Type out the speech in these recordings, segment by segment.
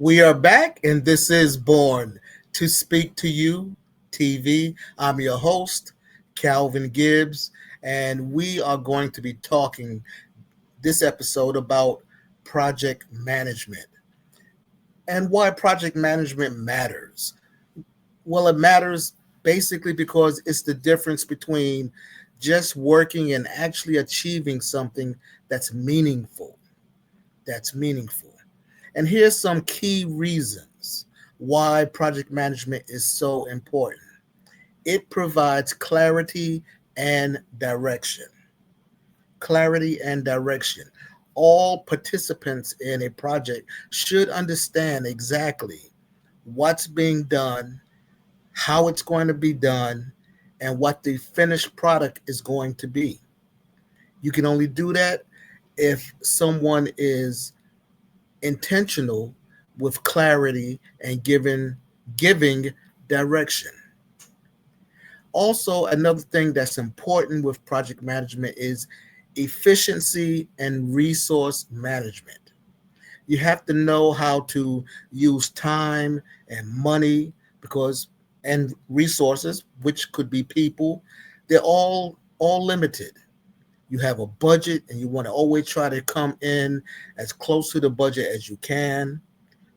We are back, and this is Born to Speak to You TV. I'm your host, Calvin Gibbs, and we are going to be talking this episode about project management and why project management matters. Well, it matters basically because it's the difference between just working and actually achieving something that's meaningful. That's meaningful. And here's some key reasons why project management is so important. It provides clarity and direction. Clarity and direction. All participants in a project should understand exactly what's being done, how it's going to be done, and what the finished product is going to be. You can only do that if someone is intentional with clarity and giving direction. Also, another thing that's important with project management is efficiency and resource management. You have to know how to use time and money because and resources, which could be people, they're all limited. You have a budget and you want to always try to come in as close to the budget as you can.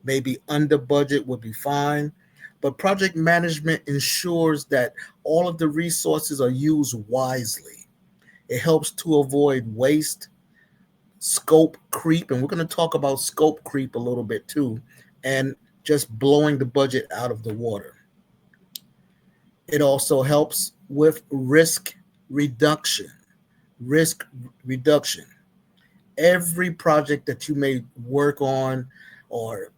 Maybe under budget would be fine. But project management ensures that all of the resources are used wisely. It helps to avoid waste, scope creep, and we're going to talk about scope creep a little bit too, and just blowing the budget out of the water. It also helps with risk reduction. Risk reduction. Every project that you may work on or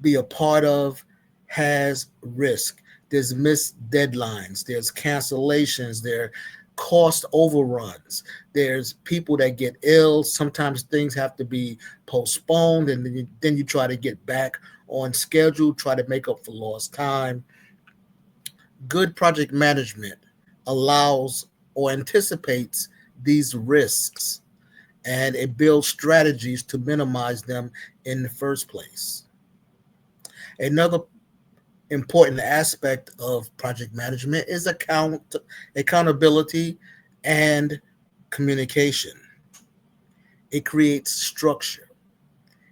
be a part of has risk. There's missed deadlines, there's cancellations, there are cost overruns, there's people that get ill. Sometimes things have to be postponed, and then you try to get back on schedule, try to make up for lost time. Good project management allows or anticipates these risks, and it builds strategies to minimize them in the first place. Another important aspect of project management is accountability and communication. It creates structure,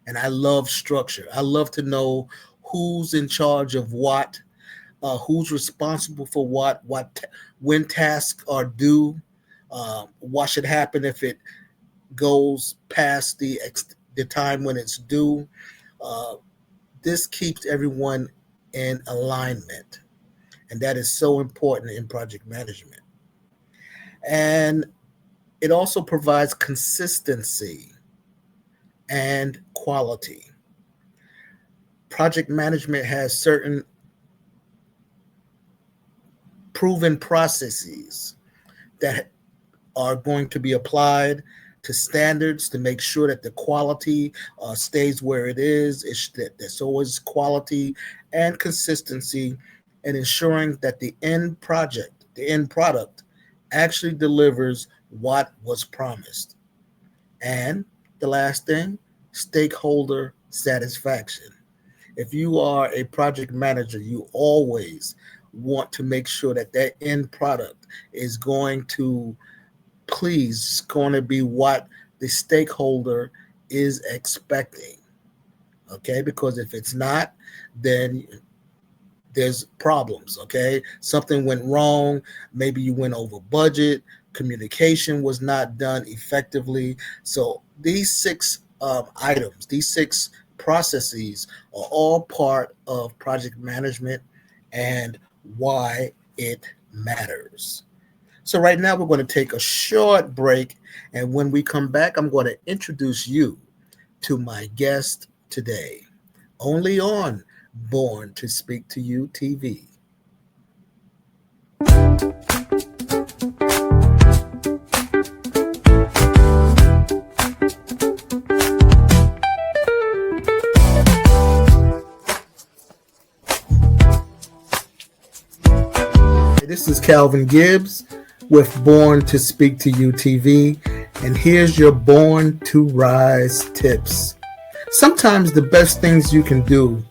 and I love structure. I love to know who's in charge of what, who's responsible for what, when tasks are due, what should happen if it goes past the time when it's due. This keeps everyone in alignment, and that is so important in project management. And it also provides consistency and quality. Project management has certain proven processes that are going to be applied to standards to make sure that the quality stays where it is. There's always quality and consistency, and ensuring that the end product, actually delivers what was promised. And the last thing, stakeholder satisfaction. If you are a project manager, you always want to make sure that that end product is going to be what the stakeholder is expecting. Okay, because if it's not, then there's problems. Okay, something went wrong. Maybe you went over budget. Communication was not done effectively. So these six items, these six processes are all part of project management and why it matters. So right now we're going to take a short break, and when we come back, I'm going to introduce you to my guest today, only on Born to Speak to You TV. This is Calvin Gibbs with Born to Speak to You TV, and here's your Born to Rise tips. Sometimes the best things you can do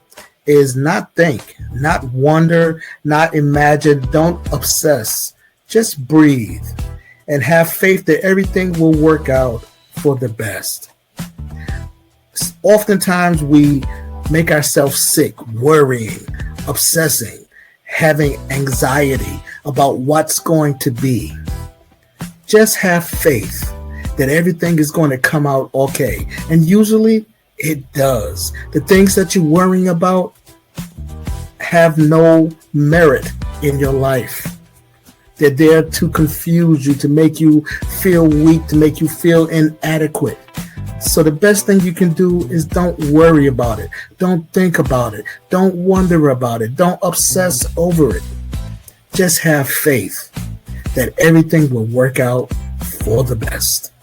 is not think, not wonder, not imagine, don't obsess. Just breathe and have faith that everything will work out for the best. Oftentimes we make ourselves sick, worrying, obsessing, having anxiety about what's going to be. Just have faith that everything is going to come out okay. And usually it does. The things that you're worrying about have no merit in your life. They're there to confuse you, to make you feel weak, to make you feel inadequate. So the best thing you can do is don't worry about it. Don't think about it. Don't wonder about it. Don't obsess over it. Just have faith that everything will work out for the best.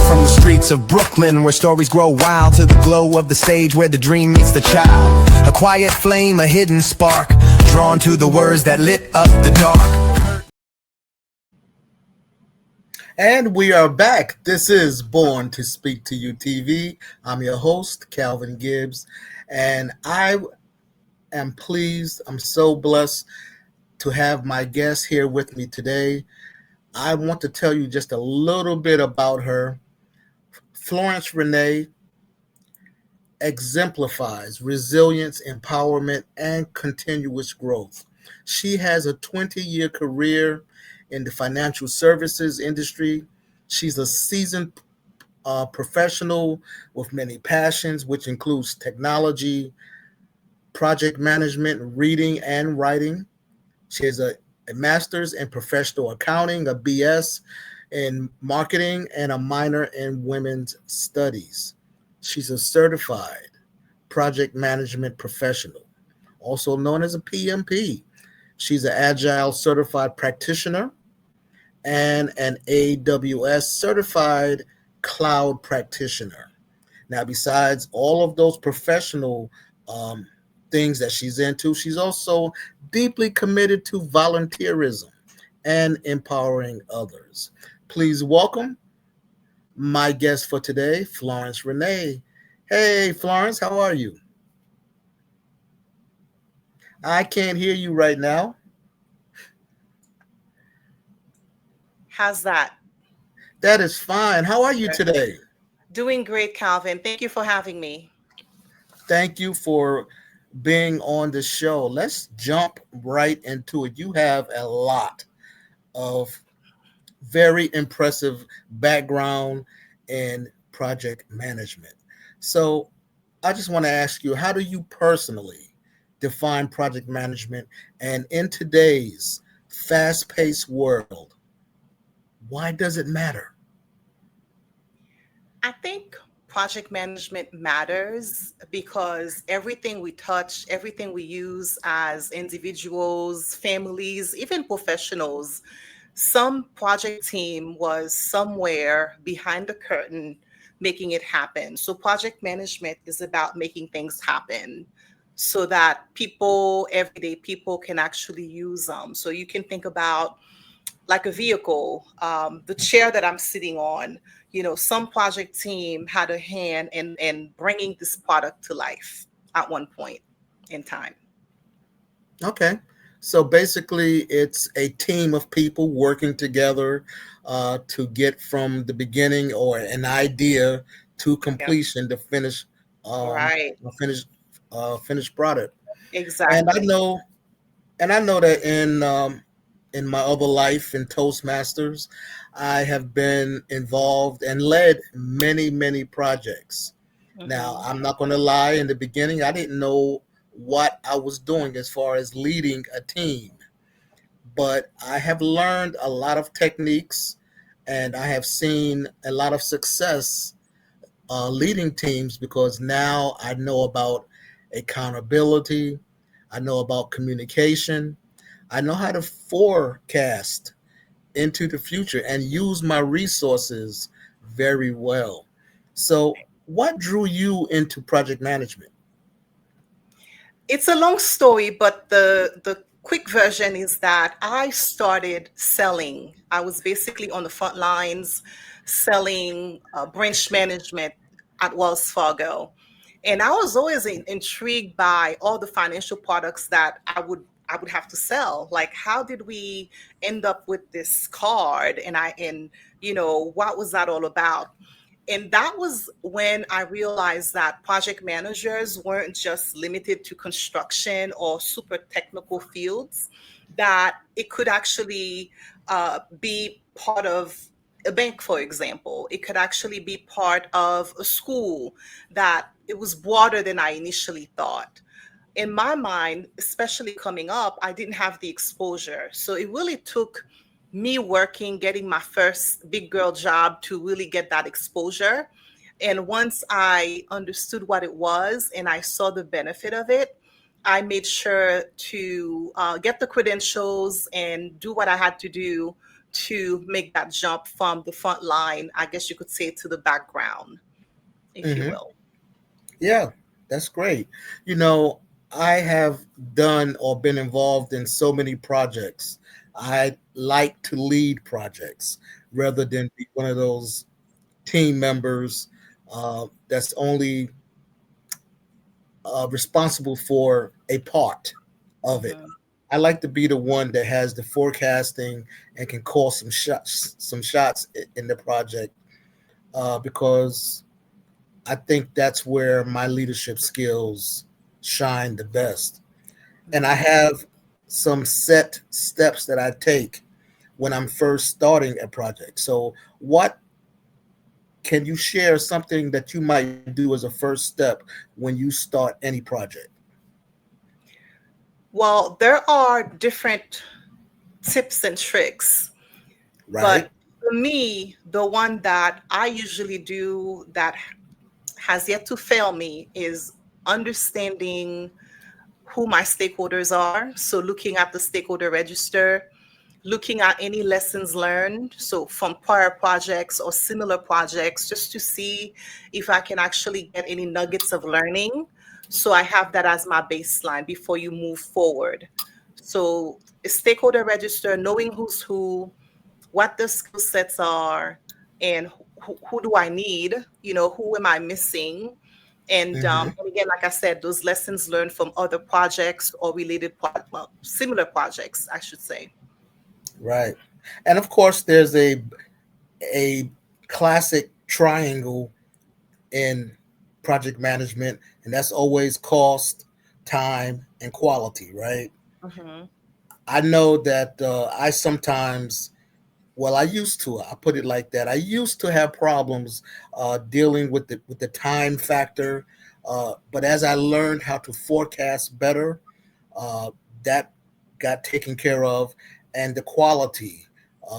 From the streets of Brooklyn, where stories grow wild, to the glow of the stage where the dream meets the child. A quiet flame, a hidden spark, drawn to the words that lit up the dark. And we are back. This is Born to Speak to You TV. I'm your host, Calvin Gibbs, and I am pleased, I'm so blessed to have my guest here with me today. I want to tell you just a little bit about her. Florence René exemplifies resilience, empowerment, and continuous growth. She has a 20-year career in the financial services industry. She's a seasoned professional with many passions, which includes technology, project management, reading, and writing. She has a master's in professional accounting, a BS in marketing, and a minor in women's studies. She's a certified project management professional, also known as a PMP. She's an Agile certified practitioner and an AWS certified cloud practitioner. Now, besides all of those professional things that she's into, she's also deeply committed to volunteerism and empowering others. Please welcome my guest for today, Florence René. Hey, Florence, how are you? I can't hear you right now. How's that? That is fine. How are you today? Doing great, Calvin. Thank you for having me. Thank you for being on the show. Let's jump right into it. You have a lot of very impressive background in project management. So I just want to ask you, how do you personally define project management? And in today's fast-paced world, why does it matter? I think project management matters because everything we touch, everything we use as individuals, families, even professionals, some project team was somewhere behind the curtain making it happen. So project management is about making things happen so that people, everyday people can actually use them. So you can think about like a vehicle, the chair that I'm sitting on, some project team had a hand in bringing this product to life at one point in time. Okay. So basically, it's a team of people working together to get from the beginning or an idea to Yeah, completion to finish right. a finished product. And I Exactly. know that in my other life in Toastmasters, I have been involved and led many projects. Now, Hmm. I'm not going to lie, in the beginning, I didn't know what I was doing as far as leading a team, but I have learned a lot of techniques and I have seen a lot of success leading teams because now I know about accountability, I know about communication, I know how to forecast into the future and use my resources very well. So, what drew you into project management? It's a long story, but the quick version is that I started selling. I was basically on the front lines selling branch management at Wells Fargo. And I was always intrigued by all the financial products that I would have to sell. Like, how did we end up with this card? And what was that all about? And that was when I realized that project managers weren't just limited to construction or super technical fields, that it could actually be part of a bank, for example. It could actually be part of a school, that it was broader than I initially thought. In my mind, especially coming up, I didn't have the exposure. So it really took me working, getting my first big girl job to really get that exposure. And once I understood what it was and I saw the benefit of it, I made sure to get the credentials and do what I had to do to make that jump from the front line, I guess you could say, to the background, if you Hmm. will. Yeah, that's great. You know, I have done or been involved in so many projects. I like to lead projects rather than be one of those team members that's only responsible for a part of it. Mhm. I like to be the one that has the forecasting and can call some shots in the project because I think that's where my leadership skills shine the best. And I Mhm. have some set steps that I take when I'm first starting a project. So, what can you share something that you might do as a first step when you start any project? Well, there are different tips and tricks, Right? but for me, the one that I usually do that has yet to fail me is understanding who my stakeholders are. So, looking at the stakeholder register, looking at any lessons learned, so from prior projects or similar projects, just to see if I can actually get any nuggets of learning. So I have that as my baseline before you move forward. So a stakeholder register, knowing who's who, what the skill sets are, and who do I need, who am I missing? And again, like I said, those lessons learned from other projects or well, similar projects, I should say. Right. And of course, there's a classic triangle in project management, and that's always cost, time, and quality. Right. Mhm. I know that I sometimes, well, I used to. I put it like that. I used to have problems dealing with the time factor, but as I learned how to forecast better, uh, that got taken care of, and the quality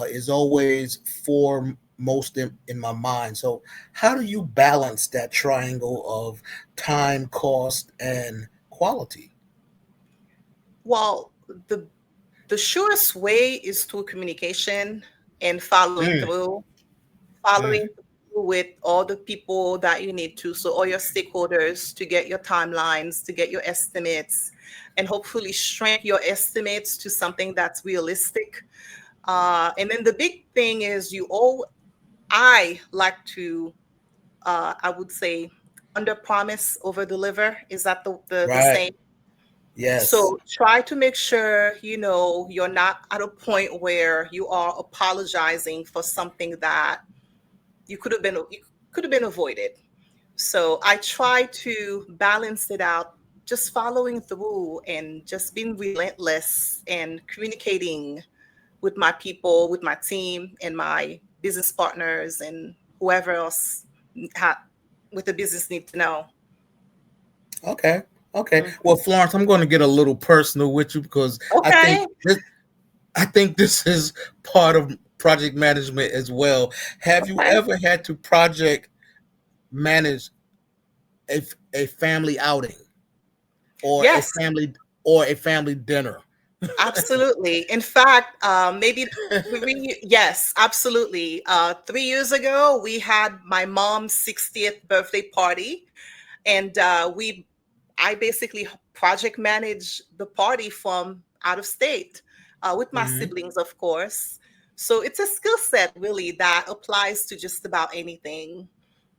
is always foremost in my mind. So, how do you balance that triangle of time, cost, and quality? Well, the the surest way is through communication and following Mm, through, mm, following through with all the people that you need to, so all your stakeholders, to get your timelines, to get your estimates, and hopefully shrink your estimates to something that's realistic. And then the big thing is I like to, I would say, under promise, over deliver. Is that the right. same? Yes. So try to make sure you're not at a point where you are apologizing for something that you could have been avoided. So I try to balance it out, just following through and just being relentless and communicating with my people, with my team, and my business partners, and whoever else ha- with the business need to know. Okay. Okay. Mhm. Well, Florence, I'm going to get a little personal with you because I think Okay. this, I think this is part of project management as well. Have you Okay. ever had to project manage a family outing or a Yes. family dinner? Absolutely. In fact, maybe yes, absolutely. 3 years ago, we had my mom's 60th birthday party, and I basically project managed the party from out of state with my Hmm. siblings, of course. So it's a skill set really that applies to just about anything.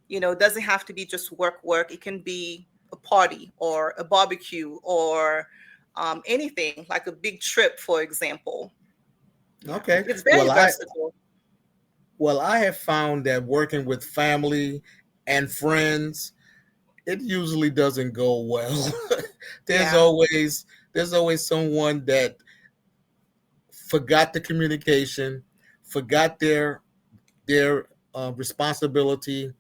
It doesn't have to be just work. It can be a party or a barbecue or anything like a big trip, for example. Yeah, Okay. it's very Well, I versatile. well, I have found that working with family and friends, it usually doesn't go well. there's Yeah. always there's always someone that forgot the communication, forgot their responsibility,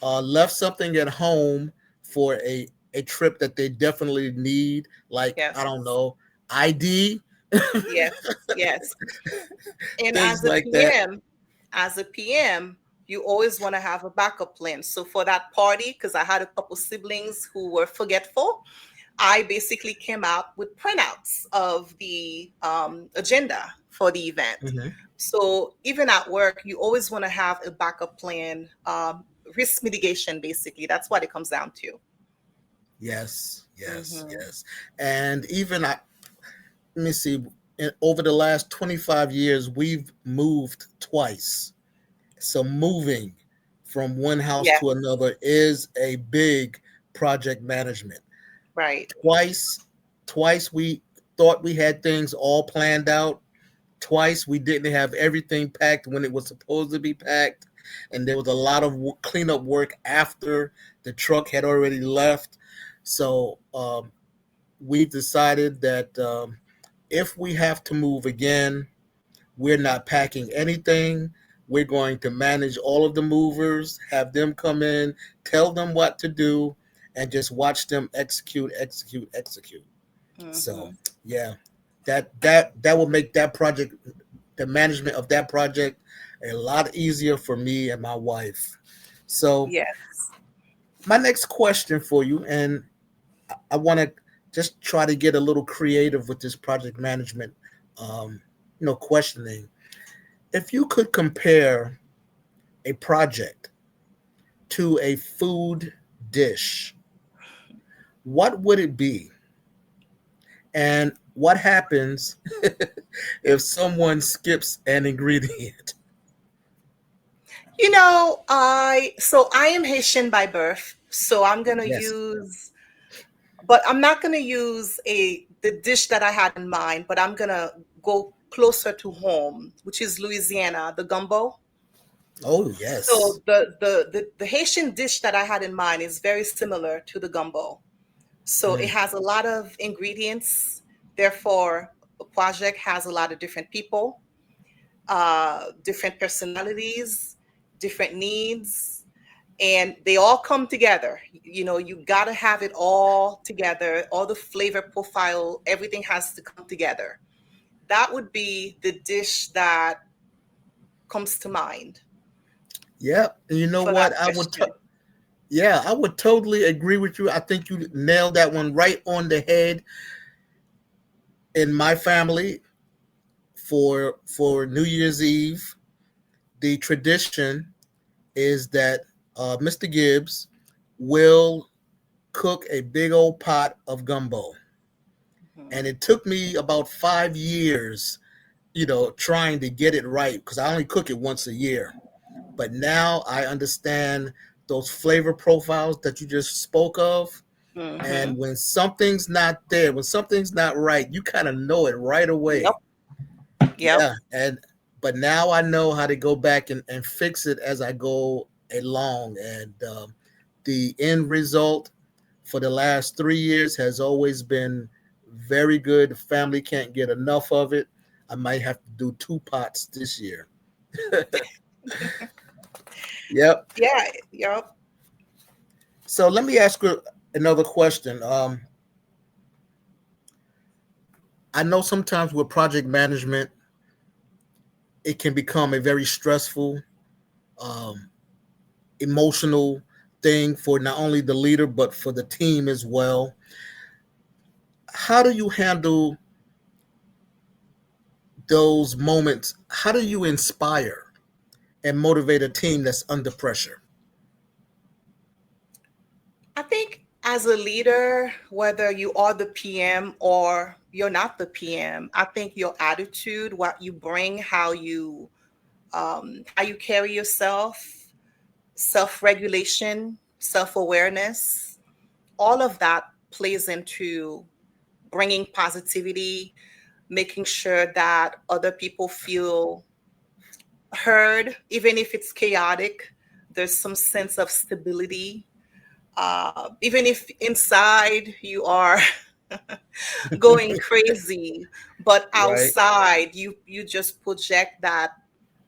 left something at home for a trip that they definitely need, like I Yes. don't know, ID, Yes. Yes. And things like that. as a PM, you always want to have a backup plan. So for that party, because I had a couple siblings who were forgetful, I basically came out with printouts of the agenda for the event. Mhm. So even at work, you always want to have a backup plan, risk mitigation, basically. That's what it comes down to. Yes, yes, Hmm. yes. And even let me see, over the last 25 years, we've moved twice. So moving from one house Yeah, to another is a big project management. right. Twice, twice we thought we had things all planned out. Twice we didn't have everything packed when it was supposed to be packed, and there was a lot of cleanup work after the truck had already left. So we've decided that if we have to move again, we're not packing anything. We're going to manage all of the movers, have them come in, tell them what to do, and just watch them execute, execute, execute. So Hmm. yeah, that will make that project, the management of that project, a lot easier for me and my wife. So Yes. my next question for you, and I want to just try to get a little creative with this project management, um, questioning. If you could compare a project to a food dish, what would it be? And what happens if someone skips an ingredient? I am Haitian by birth, so I'm gonna Yes. use, but I'm not gonna use a the dish that I had in mind, but I'm gonna go closer to home, which is Louisiana, the gumbo. Oh, yes. So the Haitian dish that I had in mind is very similar to the gumbo. So it Mm. has a lot of ingredients. Therefore, a project has a lot of different people, different personalities, different needs, and they all come together. You got to have it all together, all the flavor profile, everything has to come together. That would be the dish that comes to mind Yeah. And you know for that what? question. Yeah, I would totally agree with you. I think you nailed that one right on the head. In my family, for New Year's Eve, the tradition is that Mr. Gibbs will cook a big old pot of gumbo. And Mhm. it took me about 5 years, trying to get it right because I only cook it once a year. But now I understand those flavor profiles that you just spoke of. And Mhm. when something's not there, when something's not right, you kind of know it right Yep. away. Yep. Yeah. But now I know how to go back and fix it as I go along. And the end result for the last 3 years has always been very good. The family can't get enough of it. I might have to do 2 pots this year. Yep. Yeah. Yep. So let me ask you another question. I know sometimes with project management, it can become a very stressful, um, emotional thing for not only the leader but for the team as well. How do you handle those moments? How do you inspire and motivate a team that's under pressure? I think As a leader, whether you are the PM or you're not the PM, I think your attitude, what you bring, how you carry yourself, self-regulation, self-awareness, all of that plays into bringing positivity, making sure that other people feel heard, even if it's chaotic. There's some sense of stability. Even if inside you are going crazy, but Right. outside you just project that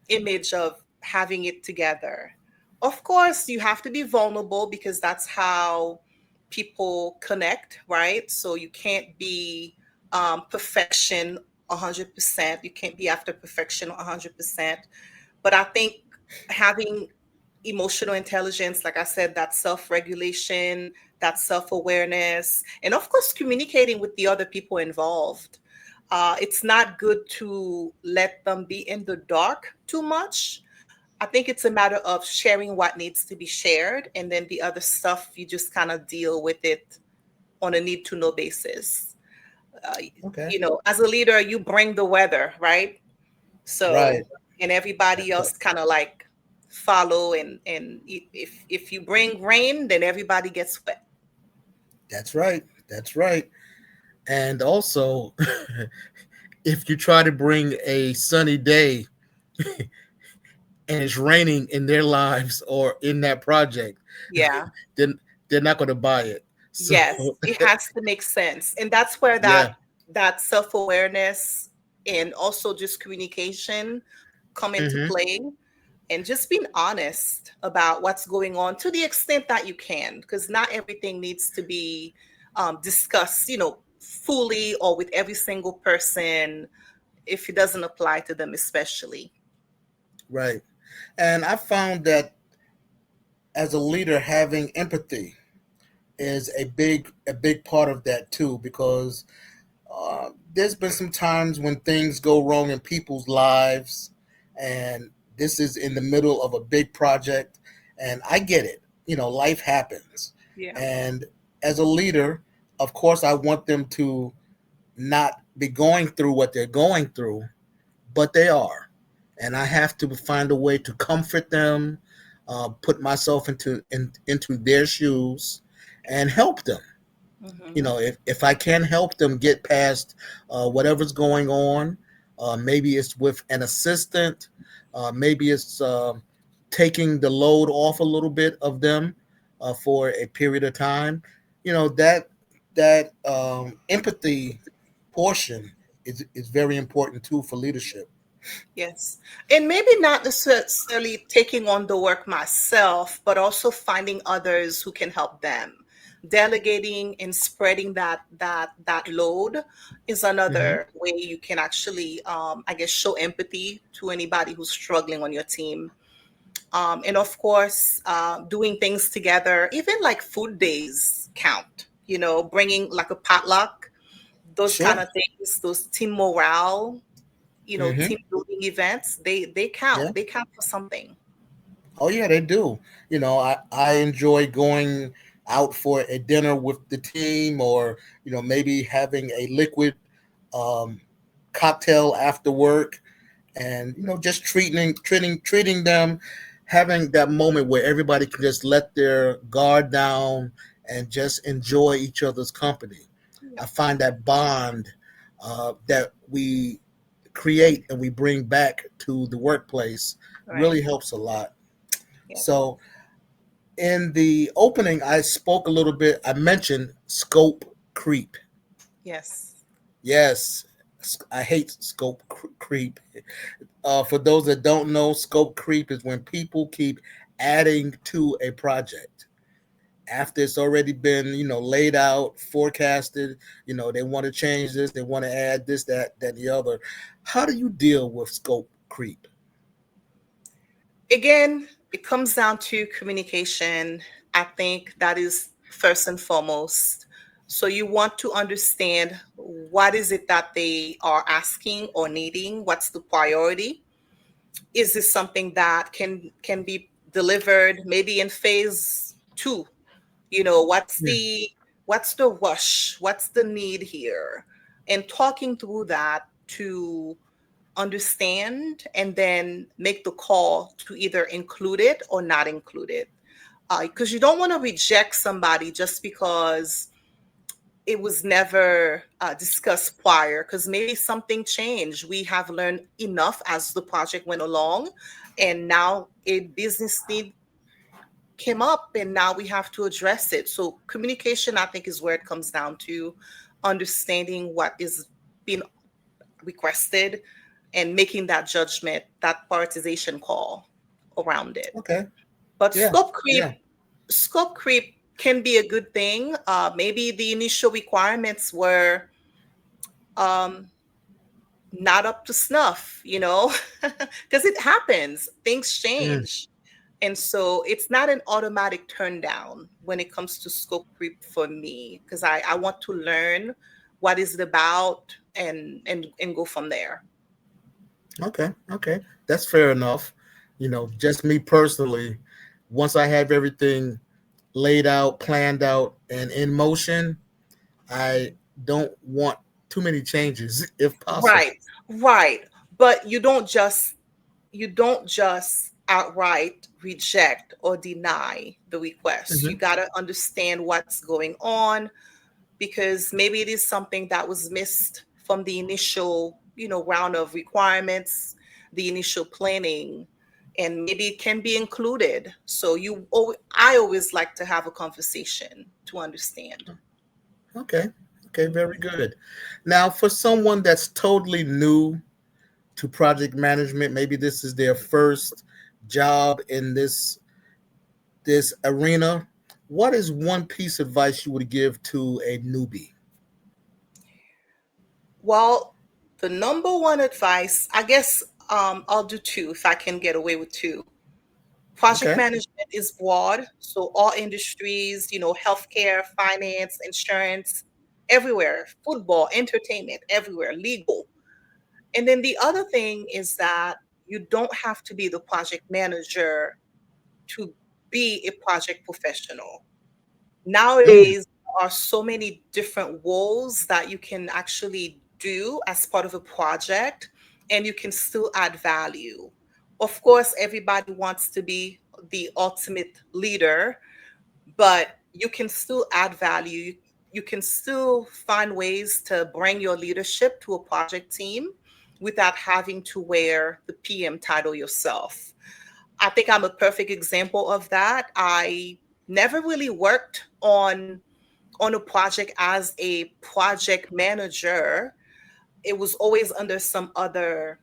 image of having it together. Of course, you have to be vulnerable because that's how people connect, right? So you can't be perfection 100%. You can't be after perfection 100%. But I think having emotional intelligence, like I said, that self regulation, that self awareness, and of course, communicating with the other people involved. It's not good to let them be in the dark too much. I think it's a matter of sharing what needs to be shared, and then the other stuff, you just kind of deal with it on a need to know basis. Uh, Okay. as a leader, you bring the weather, right? Right. So, and everybody else kind of like follow, and if you bring rain, then everybody gets wet. That's right. That's right. And also, if you try to bring a sunny day and it's raining in their lives or in that project, Yeah. then they're not going to buy it. So, Yes, it has to make sense. And that's where yeah. that self-awareness and also just communication come into Hmm. play, and just being honest about what's going on to the extent that you can, because not everything needs to be discussed, fully or with every single person if it doesn't apply to them especially. Right. And I found that as a leader, having empathy is a big part of that too, because there's been some times when things go wrong in people's lives, and this is in the middle of a big project, and I get it. Life happens, Yeah. and as a leader, of course, I want them to not be going through what they're going through, but they are, and I have to find a way to comfort them, put myself into their shoes, and help them. Hmm. If I can help them get past whatever's going on, maybe it's with an assistant, maybe it's taking the load off a little bit of them for a period of time. That empathy portion is very important too for leadership. Yes. And maybe not necessarily taking on the work myself, but also finding others who can help them. Delegating and spreading that load is Hmm. another way you can actually, I guess, show empathy to anybody who's struggling on your team. And of course, doing things together, even like food days count. Bringing like a potluck, those kind Sure. of things, those team morale, Hmm. team building events, they Yeah. count. They count for something. Oh yeah, they do. I enjoy going out for a dinner with the team, or maybe having a liquid um, cocktail after work, and just treating them, having that moment where everybody can just let their guard down and just enjoy each other's company. I Yep. find that bond that we create and we bring back to the workplace Right. really helps a lot. Yep. So in the opening, I spoke a little bit. I mentioned scope creep. Yes. Yes, I hate scope creep. For those that don't know, scope creep is when people keep adding to a project after it's already been, laid out, forecasted. They want to change this, they want to add this, that, the other. How do you deal with scope creep? Again, it comes down to communication. I think that is first and foremost. So you want to understand what is it that they are asking or needing, what's the priority. Is this something that can be delivered maybe in phase 2 Yeah. What's the rush? What's the need here? And talking through that to understand and then make the call to either include it or not include it. Because you don't want to reject somebody just because it was never discussed prior, because maybe something changed. We have learned enough as the project went along, and now a business need came up, and now we have to address it. So communication, I think, is where it comes down to understanding what is being requested and making that judgment, that prioritization call around it. Okay. But Yeah. Yeah. scope creep can be a good thing. Maybe the initial requirements were not up to snuff, because it happens, things Mm. change. And so it's not an automatic turn down when it comes to scope creep for me, because I want to learn what is it about and go from there. Okay. Okay. That's fair enough. Just me personally, once I have everything laid out, planned out, and in motion, I don't want too many changes if possible. Right, right. But you don't just outright reject or deny the request. You Hmm. got to understand what's going on, because maybe it is something that was missed from the initial, round of requirements, the initial planning, and maybe it can be included. So I always like to have a conversation to understand. Okay. Okay. Very good. Now, for someone that's totally new to project management, maybe this is their first job in this arena. What is one piece of advice you would give to a newbie? Well, the number one advice, I guess, I'll do two if I can get away with two. Project Okay. management is broad, so all industries, healthcare, finance, insurance, everywhere, football, entertainment, everywhere, legal. And then the other thing is that you don't have to be the project manager to be a project professional. Mm. Nowadays, there are so many different roles that you can actually do as part of a project, and you can still add value. Of course, everybody wants to be the ultimate leader, but you can still add value. You can still find ways to bring your leadership to a project team without having to wear the PM title yourself. I think I'm a perfect example of that. I never really worked on a project as a project manager. It was always under some other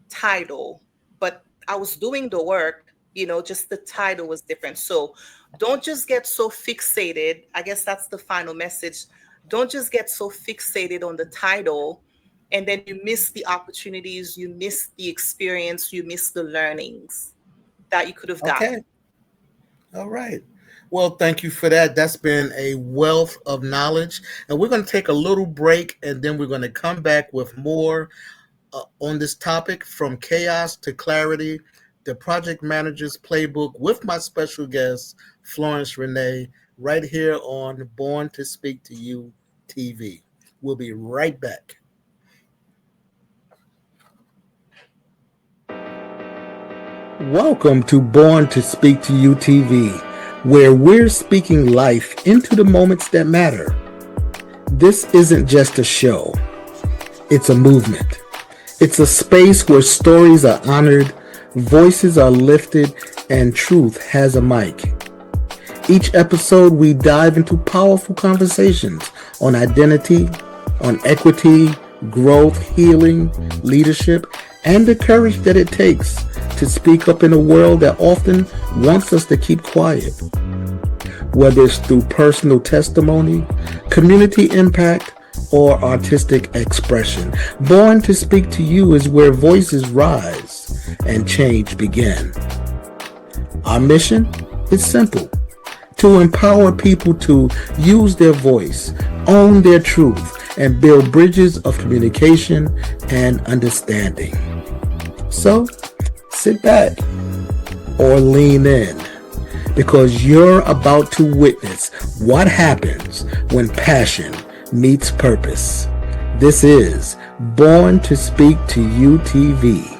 title, but I was doing the work, just the title was different. So don't just get so fixated. I guess that's the final message. Don't just get so fixated on the title, and then you miss the opportunities, you miss the experience, you miss the learnings that you could have gotten. Okay. All right. Well, thank you for that. That's been a wealth of knowledge. And we're going to take a little break and then we're going to come back with more on this topic, from chaos to clarity, the project manager's playbook, with my special guest, Florence René, right here on Born to Speak to You TV. We'll be right back. Welcome to Born to Speak to You TV, where we're speaking life into the moments that matter. This isn't just a show, it's a movement. It's a space where stories are honored, voices are lifted, and truth has a mic. Each episode, we dive into powerful conversations on identity, on equity, growth, healing, leadership, and the courage that it takes to speak up in a world that often wants us to keep quiet. Whether it's through personal testimony, community impact, or artistic expression, Born to Speak to You is where voices rise and change begin. Our mission is simple: to empower people to use their voice, own their truth, and build bridges of communication and understanding. So, sit back or lean in because you're about to witness what happens when passion meets purpose. This is Born to Speak to You TV.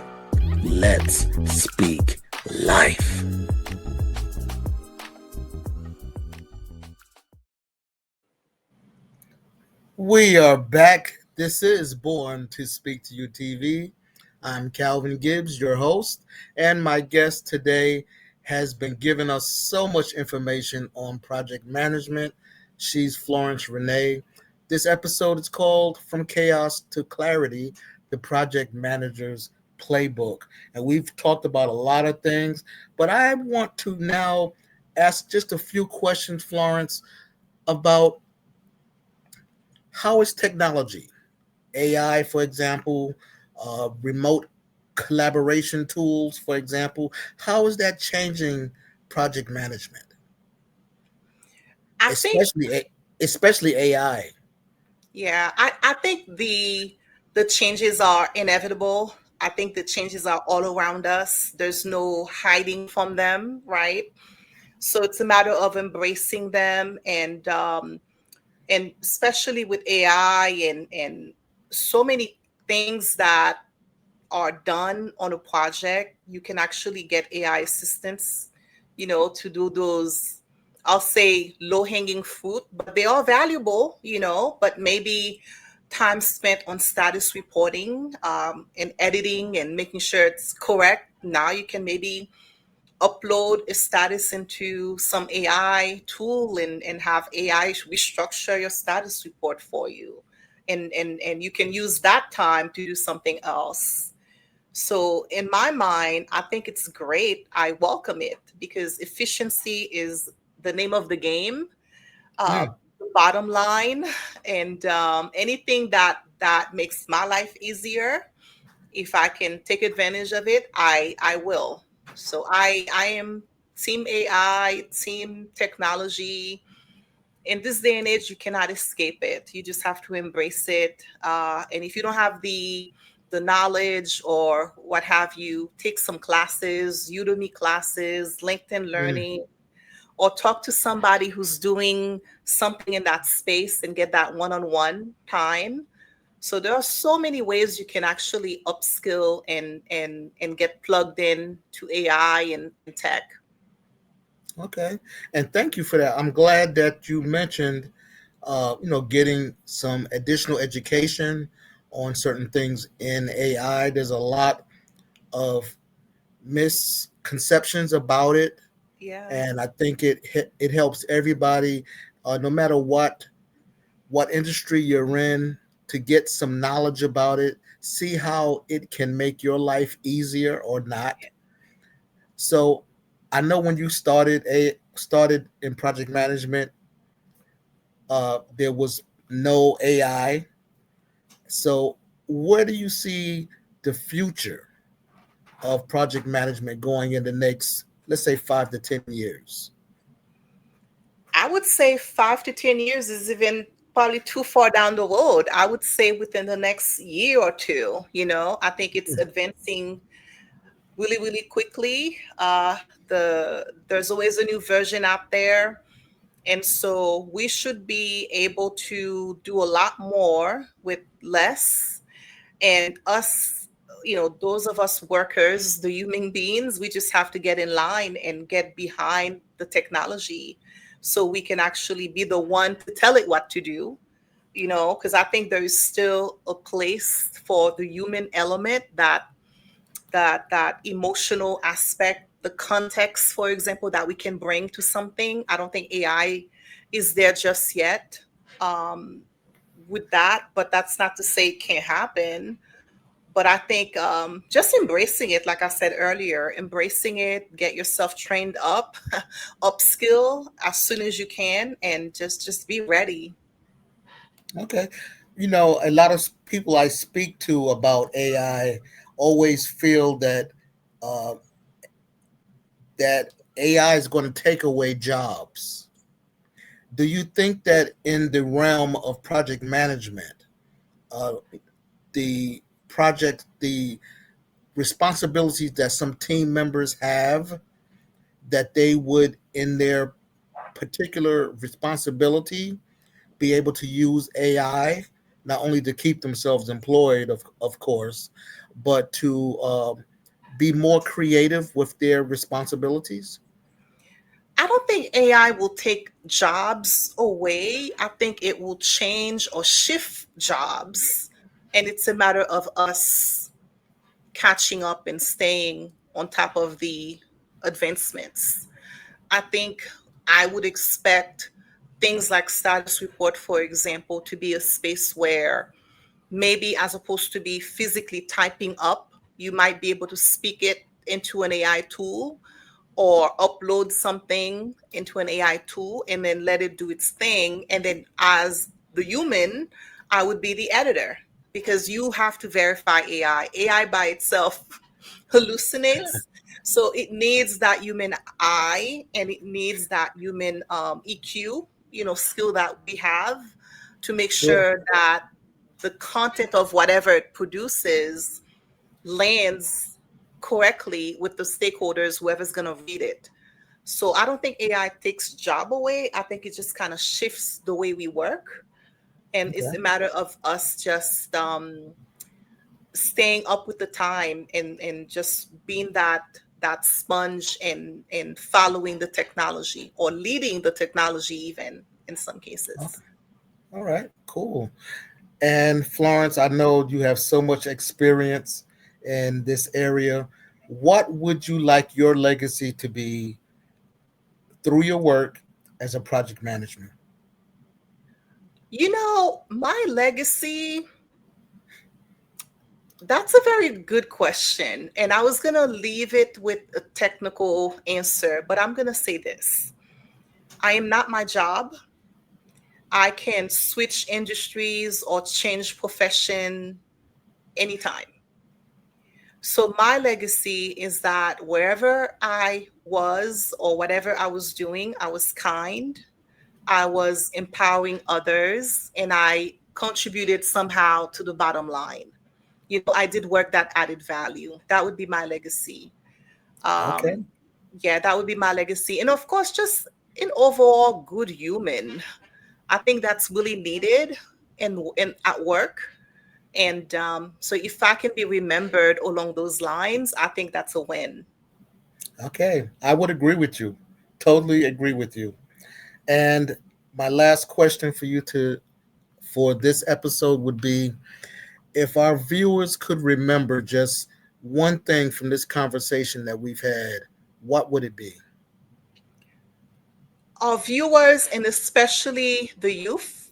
Let's speak life. We are back. This is Born to Speak to You TV. I'm Calvin Gibbs, your host, and my guest today has been giving us so much information on project management. She's Florence René. This episode is called From Chaos to Clarity, the Project Manager's Playbook. And we've talked about a lot of things, but I want to now ask just a few questions, Florence, about how is technology, AI, for example, remote collaboration tools, for example, how is that changing project management, I think, especially AI? yeah, I think the changes are inevitable. I think the changes are all around us. There's no hiding from them, right? So it's a matter of embracing them, and especially with AI and so many things that are done on a project, you can actually get AI assistance, to do those, I'll say, low hanging fruit, but they are valuable, but maybe time spent on status reporting, and editing and making sure it's correct. Now you can maybe upload a status into some AI tool and have AI restructure your status report for you. And you can use that time to do something else. So in my mind, I think it's great. I welcome it because efficiency is the name of the game, Hmm. the bottom line, and anything that makes my life easier, if I can take advantage of it, I will. So I am team AI, team technology. In this day and age, you cannot escape it. You just have to embrace it. And if you don't have the knowledge or what have you, take some classes, Udemy classes, LinkedIn Hmm. Learning, or talk to somebody who's doing something in that space and get that one-on-one time. So there are so many ways you can actually upskill and get plugged in to AI and tech. Okay, and thank you for that. I'm glad that you mentioned, getting some additional education on certain things in AI. There's a lot of misconceptions about it, Yeah. and I think it helps everybody, no matter what industry you're in, to get some knowledge about it, see how it can make your life easier or not. So I know when you started in project management, there was no AI. So where do you see the future of project management going in the next, let's say, 5 to 10 years? I would say 5 to 10 years is even probably too far down the road. I would say within the next year or two, I think it's advancing really, really quickly. There's always a new version out there. And so we should be able to do a lot more with less. And us, those of us workers, the human beings, we just have to get in line and get behind the technology so we can actually be the one to tell it what to do, because I think there is still a place for the human element, that emotional aspect, the context, for example, that we can bring to something. I don't think AI is there just yet, um, with that, but that's not to say it can't happen. But I think, just embracing it, like I said earlier, embracing it, get yourself trained up, upskill as soon as you can, and just be ready. Okay. A lot of people I speak to about AI always feel uh, that AI is going to take away jobs. Do you think that in the realm of project management, uh, the responsibilities that some team members have, that they would in their particular responsibility be able to use AI not only to keep themselves employed, of course, but to be more creative with their responsibilities? I don't think AI will take jobs away. I think it will change or shift jobs. And it's a matter of us catching up and staying on top of the advancements. I think I would expect things like status report, for example, to be a space where maybe as opposed to be physically typing up, you might be able to speak it into an AI tool or upload something into an AI tool and then let it do its thing. And then as the human, I would be the editor because you have to verify AI. AI by itself hallucinates. So it needs that human eye and it needs that human EQ, skill that we have to make Sure. sure that the content of whatever it produces lands correctly with the stakeholders, whoever's going to read it. So I don't think AI takes job away. I think it just kind of shifts the way we work. And it's Okay. a matter of us just staying up with the time and just being that sponge and following the technology or leading the technology even in some Okay. cases. All right. Cool. And Florence, I know you have so much experience in this area. What would you like your legacy to be through your work as a project management? My legacy, that's a very good question. And I was going to leave it with a technical answer, but I'm going to say this. I am not my job. I can switch industries or change profession anytime. So my legacy is that wherever I was or whatever I was doing, I was kind, I was empowering others, and I contributed somehow to the bottom line. I did work that added value. That would be my legacy. Okay. Um, yeah, that would be my legacy. And of course, just an overall good human. I think that's really needed in at work. And so if I can be remembered along those lines, I think that's a win. Okay. I would agree with you. Totally agree with you. And my last question for you to for this episode would be, if our viewers could remember just one thing from this conversation that we've had, what would it be? Our viewers, and especially the youth,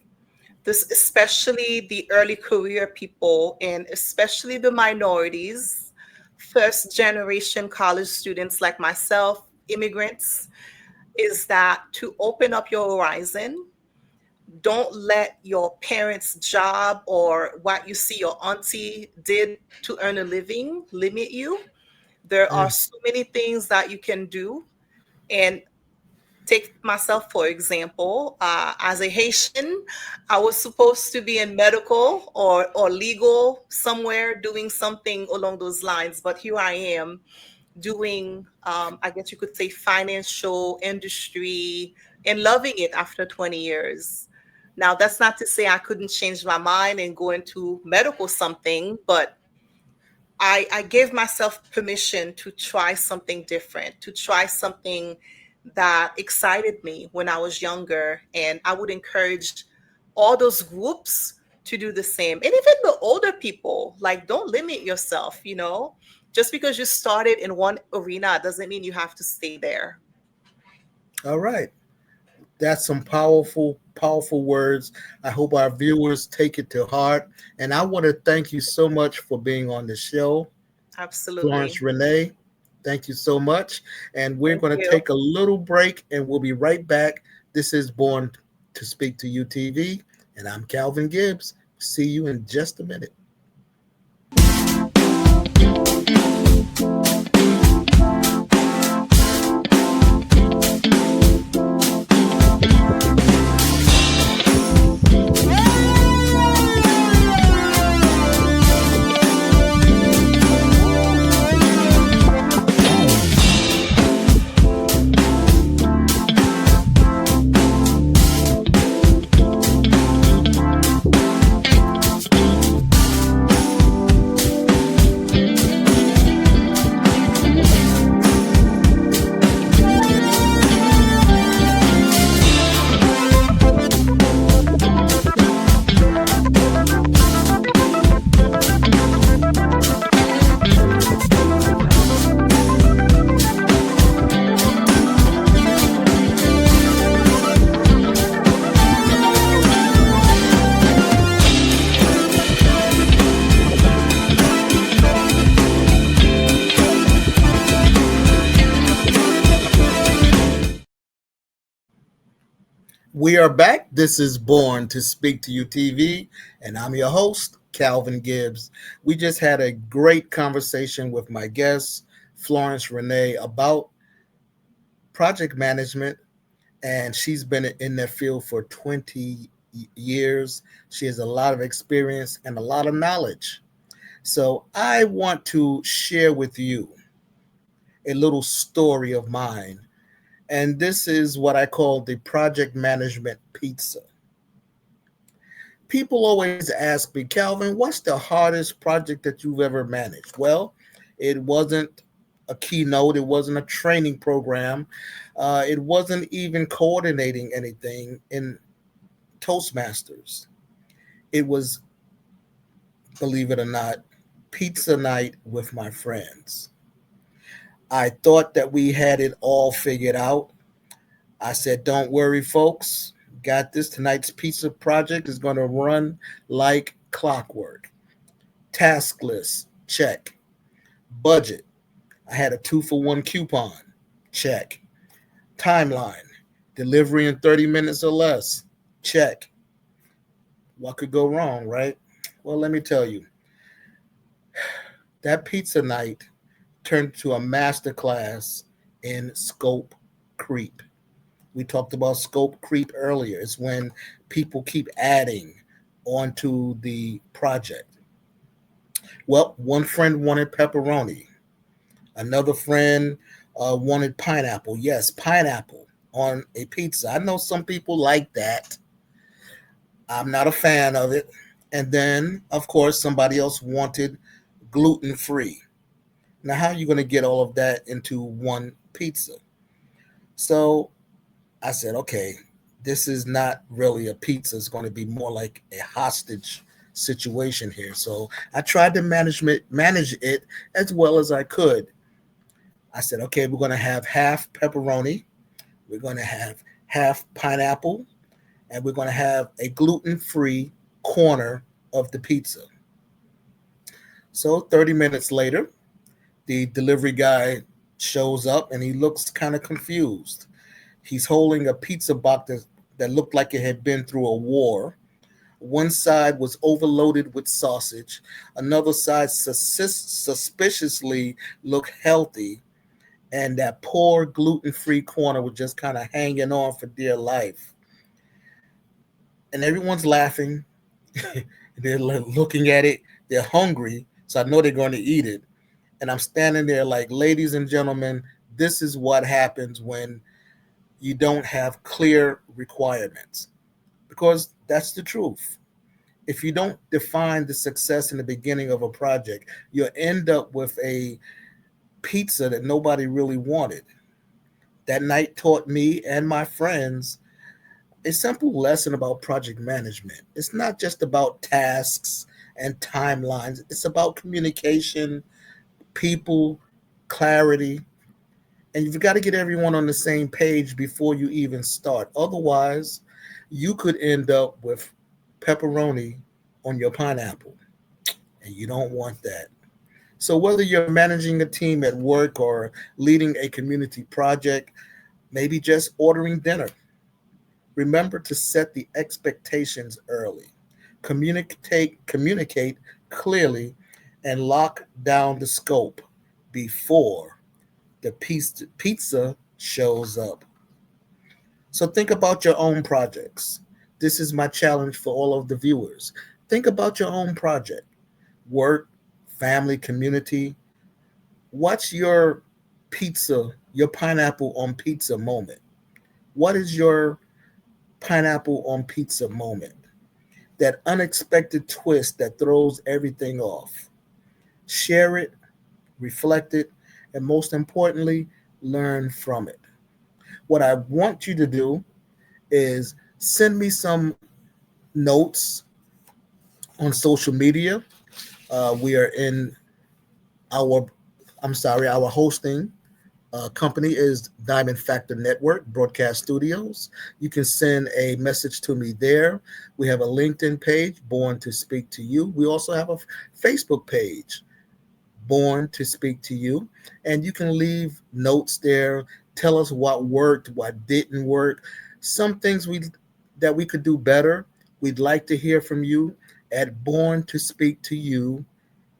especially the early career people, and especially the minorities, first generation college students like myself, immigrants, is that to open up your horizon. Don't let your parents' job or what you see your auntie did to earn a living limit you. There are Mm, so many things that you can do. And take myself, for example, as a Haitian, I was supposed to be in medical or legal somewhere doing something along those lines. But here I am doing, I guess you could say, financial industry and loving it after 20 years. Now, that's not to say I couldn't change my mind and go into medical something, but I gave myself permission to try something different, to try something that excited me when I was younger. And I would encourage all those groups to do the same. And even the older people, like, don't limit yourself. Just because you started in one arena doesn't mean you have to stay there. all right. That's some powerful, powerful words. I hope our viewers take it to heart. And I want to thank you so much for being on the show, Florence Absolutely. Renee. Thank you so much. And we're Thank going to you. take a little break and we'll be right back. This is Born to Speak to You TV, and I'm Calvin Gibbs. See you in just a minute. We are back. This is Born to Speak to You TV, and I'm your host, Calvin Gibbs. We just had a great conversation with my guest, Florence René, about project management, and she's been in that field for 20 years. She has a lot of experience and a lot of knowledge. So I want to share with you a little story of mine. And this is what I call the project management pizza. People always ask me, Calvin, what's the hardest project that you've ever managed? Well, it wasn't a keynote, it wasn't a training program, it wasn't even coordinating anything in Toastmasters. It was, believe it or not, pizza night with my friends. I thought that we had it all figured out. I said, don't worry, folks. Got this. Tonight's pizza project is going to run like clockwork. Task list, check. Budget. I had a 2-for-1 coupon. Check. Timeline. Delivery in 30 minutes or less. Check. What could go wrong, right? Well, let me tell you. That pizza night turned to a master class in scope creep. We talked about scope creep earlier. It's when people keep adding onto the project. Well, one friend wanted pepperoni. Another friend wanted pineapple. Yes, pineapple on a pizza. I know some people like that. I'm not a fan of it. And then, of course, somebody else wanted gluten-free. Now, how are you going to get all of that into one pizza? So I said, okay, this is not really a pizza. It's going to be more like a hostage situation here. So I tried to manage it as well as I could. I said, okay, we're going to have half pepperoni. We're going to have half pineapple. And we're going to have a gluten-free corner of the pizza. So 30 minutes later, the delivery guy shows up and he looks kind of confused. He's holding a pizza box that looked like it had been through a war. One side was overloaded with sausage. Another side suspiciously looked healthy. And that poor gluten-free corner was just kind of hanging on for dear life. And everyone's laughing. They're looking at it. They're hungry. So I know they're going to eat it. And I'm standing there like, ladies and gentlemen, this is what happens when you don't have clear requirements, because that's the truth. If you don't define the success in the beginning of a project, you'll end up with a pizza that nobody really wanted. That night taught me and my friends a simple lesson about project management. It's not just about tasks and timelines. It's about communication, people, clarity, and you've got to get everyone on the same page before you even start. Otherwise, you could end up with pepperoni on your pineapple, and you don't want that. So whether you're managing a team at work or leading a community project, maybe just ordering dinner, remember to set the expectations early. Communicate clearly, and lock down the scope before the pizza shows up. So think about your own projects. This is my challenge for all of the viewers. Think about your own project, work, family, community. What's your pizza, your pineapple on pizza moment? What is your pineapple on pizza moment? That unexpected twist that throws everything off. Share it, reflect it, and most importantly, learn from it. What I want you to do is send me some notes on social media. We are in our, our hosting company is Diamond Factor Network Broadcast Studios. You can send a message to me there. We have a LinkedIn page, Born to Speak to You. We also have a Facebook page, Born to Speak to You. And you can leave notes there. Tell us what worked, what didn't work. Some things we that we could do better, we'd like to hear from you at born to speak to you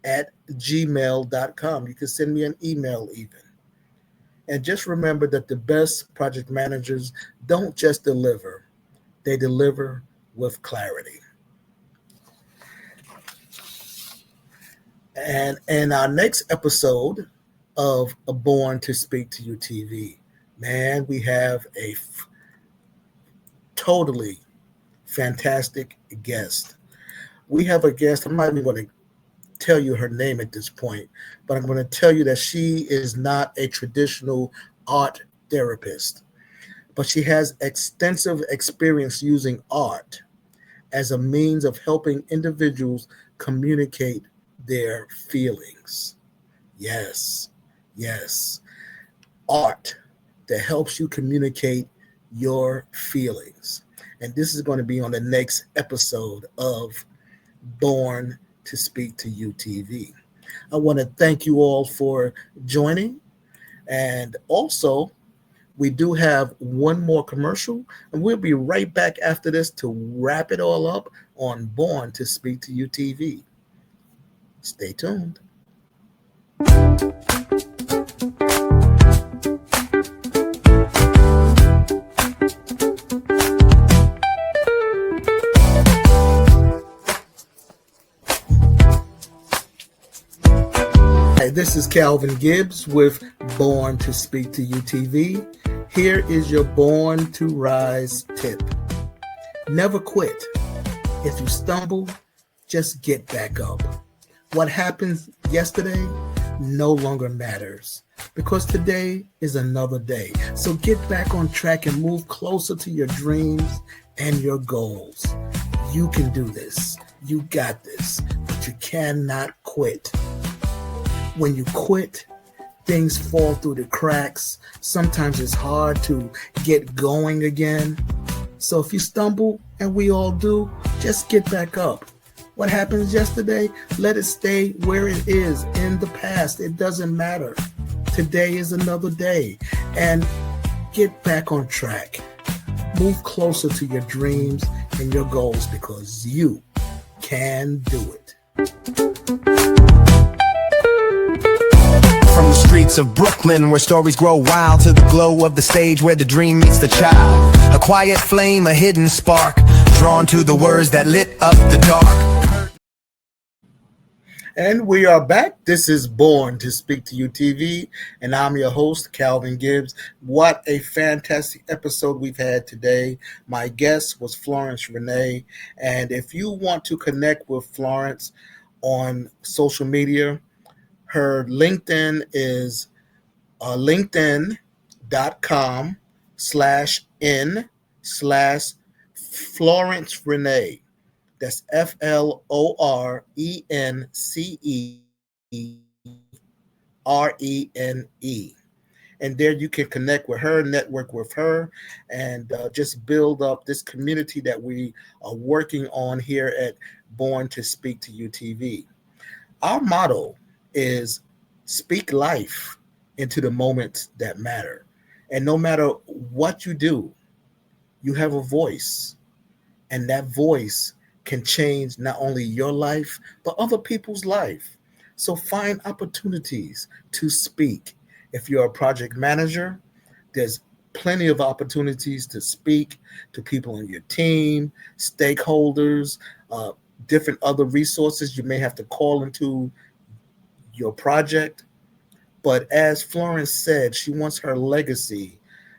at gmail.com. You can send me an email even. And just remember that the best project managers don't just deliver, they deliver with clarity. And in our next episode of A Born to Speak to You TV, man, we have a totally fantastic guest. We have a guest, I'm not even going to tell you her name at this point, but I'm going to tell you that she is not a traditional art therapist, but she has extensive experience using art as a means of helping individuals communicate their feelings. Yes, yes. Art that helps you communicate your feelings. And this is going to be on the next episode of Born to Speak to You TV. I want to thank you all for joining. And also, we do have one more commercial, and we'll be right back after this to wrap it all up on Born to Speak to You TV. Stay tuned. Hi, this is Calvin Gibbs with Born to Speak to You TV. Here is your Born to Rise tip. Never quit. If you stumble, just get back up. What happened yesterday no longer matters because today is another day. So get back on track and move closer to your dreams and your goals. You can do this. You got this, but you cannot quit. When you quit, things fall through the cracks. Sometimes it's hard to get going again. So if you stumble, and we all do, just get back up. What happens yesterday, let it stay where it is in the past. It doesn't matter. Today is another day. And get back on track. Move closer to your dreams and your goals because you can do it. From the streets of Brooklyn, where stories grow wild, to the glow of the stage where the dream meets the child. A quiet flame, a hidden spark, drawn to the words that lit up the dark. And we are back. This is Born to Speak to You TV, and I'm your host, Calvin Gibbs. What a fantastic episode we've had today. My guest was Florence René, and if you want to connect with Florence on social media, her LinkedIn is linkedin.com/n/Florence René. That's FLORENCE. And there you can connect with her, network with her, and just build up this community that we are working on here at Born to Speak to You TV. Our motto is speak life into the moments that matter. And no matter what you do, you have a voice. And that voice can change not only your life, but other people's life. So find opportunities to speak. If you're a project manager, there's plenty of opportunities to speak to people on your team, stakeholders, different other resources you may have to call into your project. But as Florence said, she wants her legacy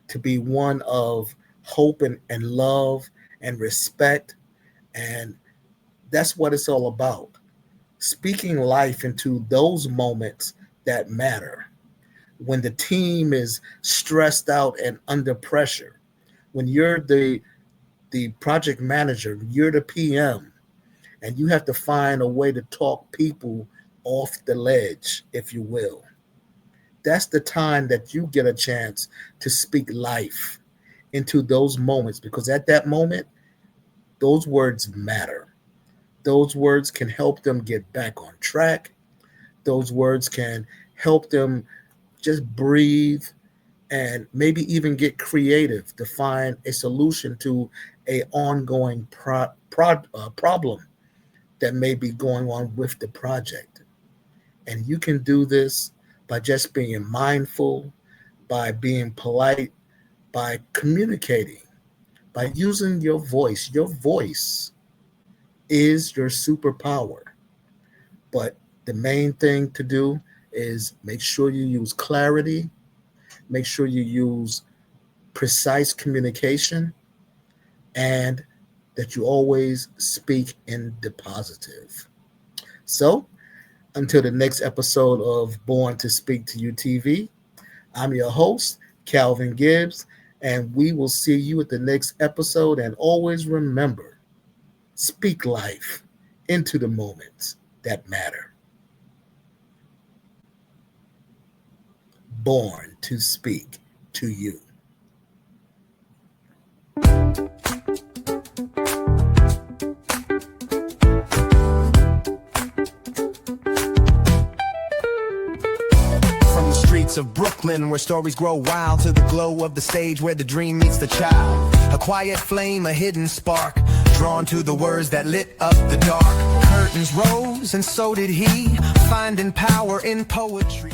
to be one of hope and love and respect. And that's what it's all about. Speaking life into those moments that matter. When the team is stressed out and under pressure, when you're the project manager, you're the PM, and you have to find a way to talk people off the ledge, if you will. That's the time that you get a chance to speak life into those moments, because at that moment, those words matter. Those words can help them get back on track. Those words can help them just breathe and maybe even get creative to find a solution to a ongoing problem that may be going on with the project. And you can do this by just being mindful, by being polite, by communicating, by using your voice. Your voice is your superpower. But the main thing to do is make sure you use clarity, make sure you use precise communication, and that you always speak in the positive. So, until the next episode of Born to Speak to You TV, I'm your host, Calvin Gibbs, and we will see you at the next episode. And always remember, speak life into the moments that matter. Born to Speak to You. Of Brooklyn, where stories grow wild, to the glow of the stage where the dream meets the child. A quiet flame, a hidden spark, drawn to the words that lit up the dark. Curtains rose and so did he, finding power in poetry.